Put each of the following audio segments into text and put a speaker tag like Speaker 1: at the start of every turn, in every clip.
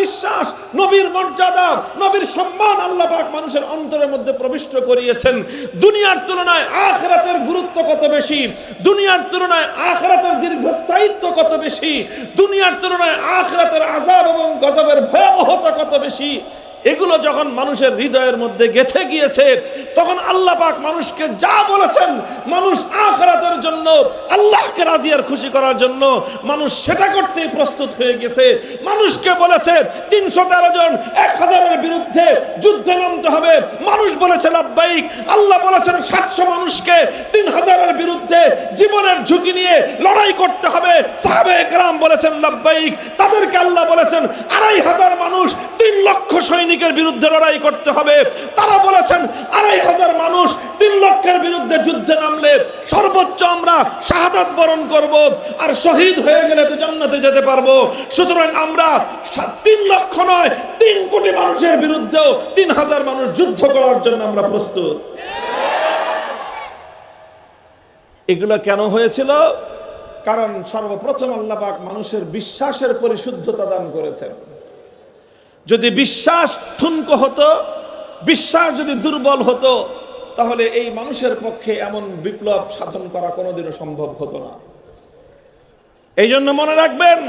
Speaker 1: বিশ্বাস, নবীর মর্যাদা, নবীর সম্মান আল্লাহ পাক মানুষের অন্তরের মধ্যে প্রবিষ্ট করিয়েছেন। দুনিয়ার তুলনায় আখিরাতের গুরুত্ব কত বেশি, দুনিয়ার তুলনায় আখিরাতের দীর্ঘস্থায়িত্ব কত বেশি, দুনিয়ার তুলনায় আখিরাতের আযাব এবং গজবের ভয়াবহতা কত বেশি, এগুলো যখন মানুষের হৃদয়ের মধ্যে গেঁথে গিয়েছে, তখন আল্লাহ পাক মানুষকে যা বলেছেন, মানুষ আখিরাতের জন্য, আল্লাহকে রাজি আর খুশি করার জন্য মানুষ সেটা করতেই প্রস্তুত হয়ে গেছে। মানুষকে বলেছে 313 জন 1000-এর বিরুদ্ধে যুদ্ধে নামতে হবে, মানুষ বলেছে লাব্বাইক। আল্লাহ বলেছেন 700 মানুষকে 3000-এর বিরুদ্ধে জীবনের ঝুঁকি নিয়ে লড়াই করতে হবে, সাহাবায়ে কেরাম বলেছেন লাব্বাইক। তাদেরকে আল্লাহ বলেছেন 2500 মানুষ 3 লক্ষ সৈনিকের বিরুদ্ধে লড়াই করতে হবে, তারা বলেছেন 2500 মানুষ 3 লক্ষের বিরুদ্ধে যুদ্ধে নামলে সর্বোচ্চ আমরা শাহাদাত বরণ করব, আর শহীদ হয়ে গেলে তো জান্নাতে যেতে পারবো। সুতরাং আমরা 3 লক্ষ নয় 3 কোটি মানুষের বিরুদ্ধেও 3000 মানুষ যুদ্ধ করার জন্য আমরা প্রস্তুত। এগুলো কেন হয়েছিল? কারণ সর্বপ্রথম আল্লাহ পাক মানুষের বিশ্বাসের পরিশুদ্ধতা দান করেছেন। যদি বিশ্বাস ঠুনকো হতো, বিশ্বাস যদি দুর্বল হতো, তাহলে এই মানুষের পক্ষে এমন বিপ্লব সাধন করা কোনোদিনও সম্ভব হতো না। এই জন্য মনে রাখবেন,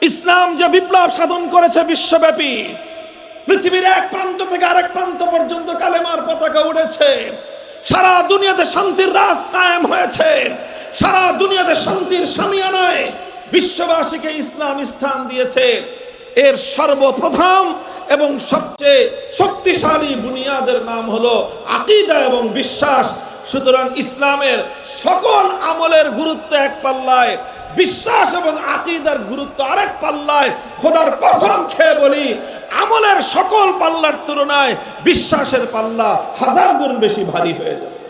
Speaker 1: ইসলাম যে বিপ্লব সাধন করেছে বিশ্বব্যাপী, পৃথিবীর এক প্রান্ত থেকে আরেক প্রান্ত পর্যন্ত কালেমার পতাকা উড়েছে, সারা দুনিয়াতে শান্তির রাজ কায়েম হয়েছে, সারা দুনিয়াতে শান্তির শামিয়ানায় বিশ্ববাসীকে ইসলাম স্থান দিয়েছে। এর সর্বপ্রথম এবং সবচেয়ে শক্তিশালী বুনিয়াদের নাম হলো আকীদা এবং বিশ্বাস। সুতরাং ইসলামের সকল আমলের গুরুত্ব এক পাল্লায়, বিশ্বাস এবং আকীদার গুরুত্ব আরেক পাল্লায়। খোদার কসম খেয়ে বলি, আমলের সকল পাল্লার তুলনায় বিশ্বাসের পাল্লা 1000 গুণ বেশি ভারী হয়ে যাবে।